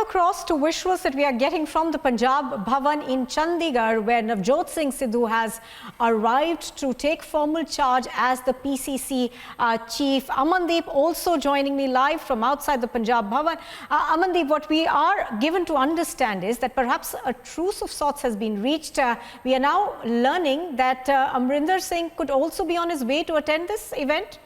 across to visuals that we are getting from the Punjab Bhavan in Chandigarh, where Navjot Singh Sidhu has arrived to take formal charge as the PCC chief. Amandeep also joining me live from outside the Punjab Bhavan. Amandeep, what we are given to understand is that perhaps a truce of sorts has been reached. We are now learning that Amrinder Singh could also be on his way to attend this event.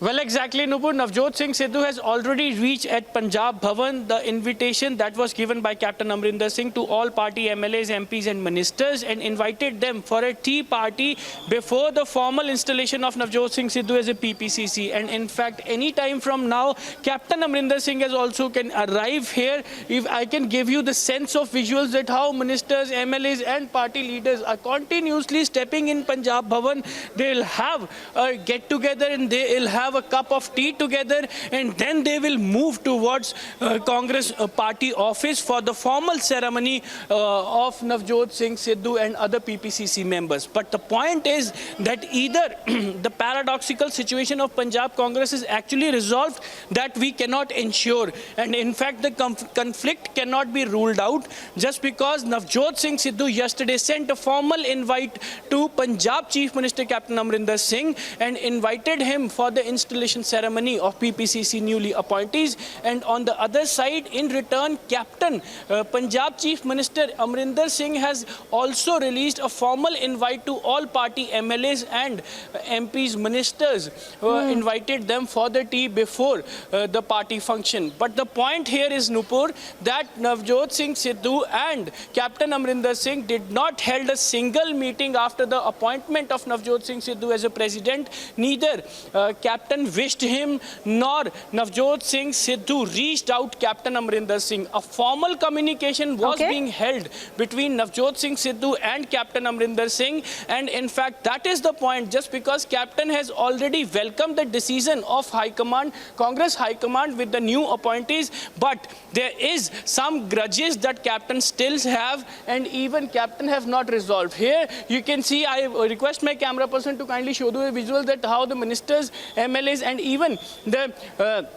Well, exactly, Nupur. Navjot Singh Sidhu has already reached at Punjab Bhavan. The invitation that was given by Captain Amrinder Singh to all party MLAs, MPs and ministers, and invited them for a tea party before the formal installation of Navjot Singh Sidhu as a PPCC. And in fact, any time from now, Captain Amrinder Singh has also can arrive here. If I can give you the sense of visuals that how ministers, MLAs and party leaders are continuously stepping in Punjab Bhavan. They'll have a get together and they'll have a cup of tea together, and then they will move towards Congress party office for the formal ceremony of Navjot Singh Sidhu and other PPCC members. But the point is that either the paradoxical situation of Punjab Congress is actually resolved that we cannot ensure, and in fact the conflict cannot be ruled out just because Navjot Singh Sidhu yesterday sent a formal invite to Punjab Chief Minister Captain Amrinder Singh and invited him for the installation ceremony of PPCC newly appointees, and on the other side, in return, Captain Punjab Chief Minister Amrinder Singh has also released a formal invite to all party MLAs and MPs, ministers, invited them for the tea before the party function. But the point here is, Nupur, that Navjot Singh Sidhu and Captain Amrinder Singh did not held a single meeting after the appointment of Navjot Singh Sidhu as a president. Neither Captain wished him nor Navjot Singh Sidhu reached out Captain Amrinder Singh. A formal communication was being held between Navjot Singh Sidhu and Captain Amrinder Singh, and in fact that is the point. Just because Captain has already welcomed the decision of High Command, Congress High Command with the new appointees, but there is some grudges that Captain still have, and even Captain have not resolved. Here you can see, I request my camera person to kindly show the visual that how the ministers, MLAs and even the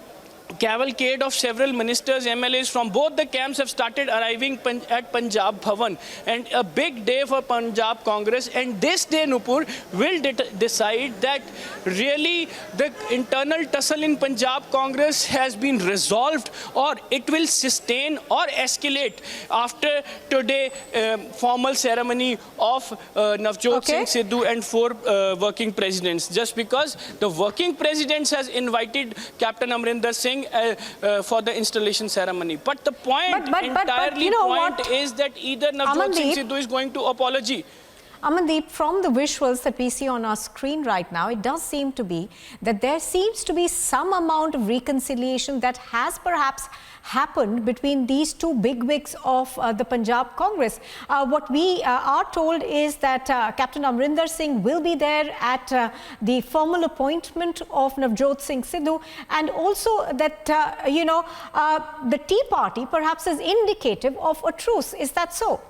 cavalcade of several ministers, MLAs from both the camps have started arriving at Punjab Bhavan, and a big day for Punjab Congress. And this day, Nupur, will decide that really the internal tussle in Punjab Congress has been resolved, or it will sustain or escalate after today formal ceremony of Navjot Singh Sidhu and 4 working presidents. Just because the working presidents has invited Captain Amrinder Singh for the installation ceremony. But the point is that either Navjot Singh Sidhu is going to apology. Amandeep, from the visuals that we see on our screen right now, it does seem to be that there seems to be some amount of reconciliation that has perhaps happened between these two bigwigs of the Punjab Congress. What we are told is that Captain Amrinder Singh will be there at the formal appointment of Navjot Singh Sidhu, and also that, the tea party perhaps is indicative of a truce. Is that so?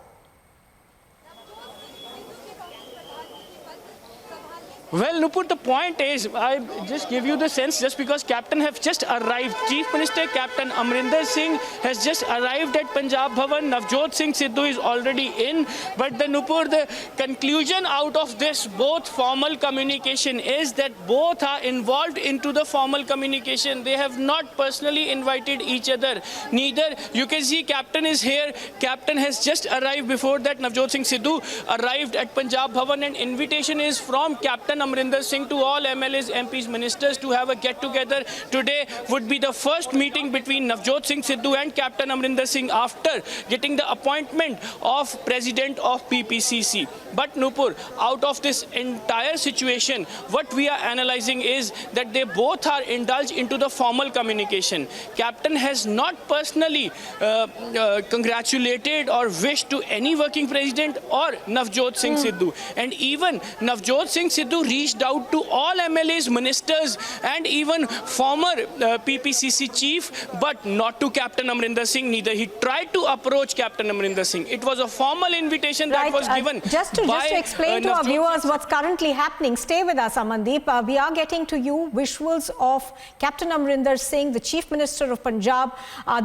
Well, Nupur, the point is, I just give you the sense, just because Captain have just arrived, Chief Minister Captain Amrinder Singh has just arrived at Punjab Bhavan, Navjot Singh Sidhu is already in, but the Nupur, the conclusion out of this both formal communication is that both are involved into the formal communication. They have not personally invited each other. Neither, you can see Captain is here, Captain has just arrived. Before that, Navjot Singh Sidhu arrived at Punjab Bhavan, and invitation is from Captain Amrinder Singh to all MLAs, MPs, ministers to have a get-together. Today would be the first meeting between Navjot Singh Sidhu and Captain Amrinder Singh after getting the appointment of President of PPCC. But Nupur, out of this entire situation, what we are analyzing is that they both are indulged into the formal communication. Captain has not personally congratulated or wished to any working president or Navjot Singh Sidhu. And even Navjot Singh Sidhu reached out to all MLAs, ministers, and even former PPCC chief, but not to Captain Amrinder Singh. Neither he tried to approach Captain Amrinder Singh. It was a formal invitation that was given. Just to explain to our viewers what's currently happening, stay with us, Amandeep. We are getting to you visuals of Captain Amrinder Singh, the Chief Minister of Punjab.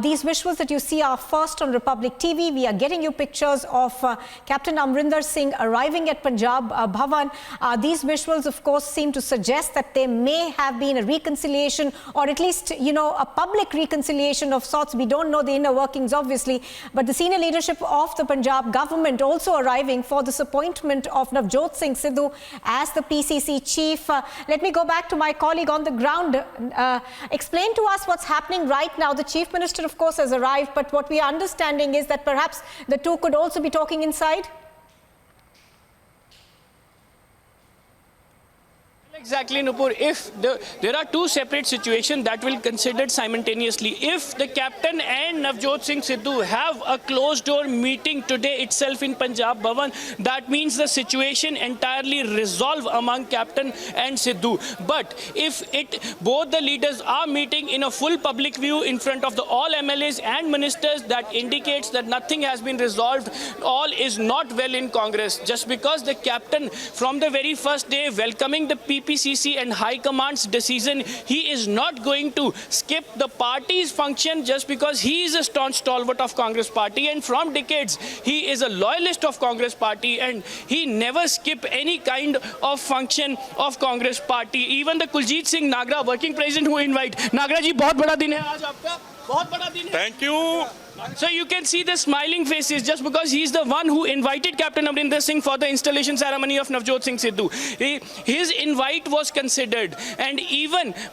These visuals that you see are first on Republic TV. We are getting you pictures of Captain Amrinder Singh arriving at Punjab Bhavan. These visuals, of course, seem to suggest that there may have been a reconciliation, or at least, you know, a public reconciliation of sorts. We don't know the inner workings, obviously, but the senior leadership of the Punjab government also arriving for this appointment of Navjot Singh Sidhu as the PCC chief. Let me go back to my colleague on the ground. Explain to us what's happening right now. The Chief Minister, of course, has arrived, but what we are understanding is that perhaps the two could also be talking inside. Exactly, Nupur. If there are two separate situations that will be considered simultaneously. If the captain and Navjot Singh Sidhu have a closed door meeting today itself in Punjab Bhavan, that means the situation entirely resolved among captain and Sidhu. But if both the leaders are meeting in a full public view in front of all MLAs and ministers, that indicates that nothing has been resolved. All is not well in Congress. Just because the captain from the very first day welcoming the PPCC and High Command's decision, he is not going to skip the party's function just because he is a staunch stalwart of Congress party, and from decades he is a loyalist of Congress party, and he never skip any kind of function of Congress party. Even the Kuljit Singh Nagra, working president, who invite Nagra ji, बहुत बड़ा दिन है आज आपका, बहुत बड़ा दिन है. Thank you. So you can see the smiling faces just because he's the one who invited Captain Amrinder Singh for the installation ceremony of Navjot Singh Sidhu. His invite was considered, and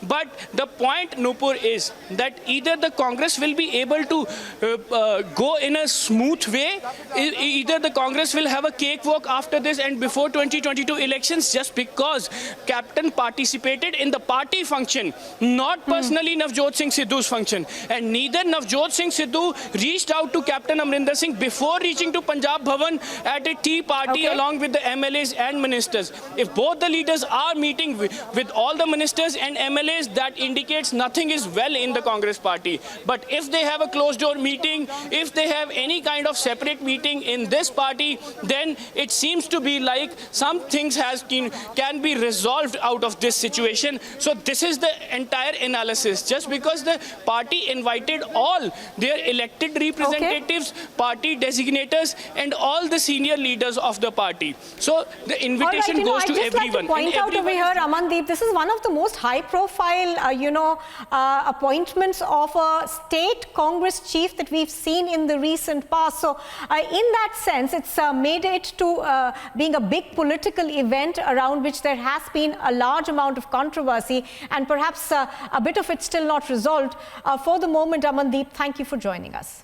but the point, Nupur, is that either the Congress will be able to go in a smooth way, either the Congress will have a cakewalk after this and before 2022 elections, just because Captain participated in the party function, not personally Navjot Singh Sidhu's function, and neither Navjot Singh Sidhu reached out to Captain Amrinder Singh before reaching to Punjab Bhavan at a tea party along with the MLAs and ministers. If both the leaders are meeting with all the ministers and MLAs, that indicates nothing is well in the Congress party. But if they have a closed door meeting, if they have any kind of separate meeting in this party, then it seems to be like some things can be resolved out of this situation. So this is the entire analysis. Just because the party invited all their elected representatives, party designators, and all the senior leaders of the party. So the invitation goes to everyone. Like to point out over here, Amandeep, this is one of the most high-profile, appointments of a state Congress chief that we've seen in the recent past. So in that sense, it's made it to being a big political event around which there has been a large amount of controversy, and perhaps a bit of it still not resolved. For the moment, Amandeep, thank you for joining us.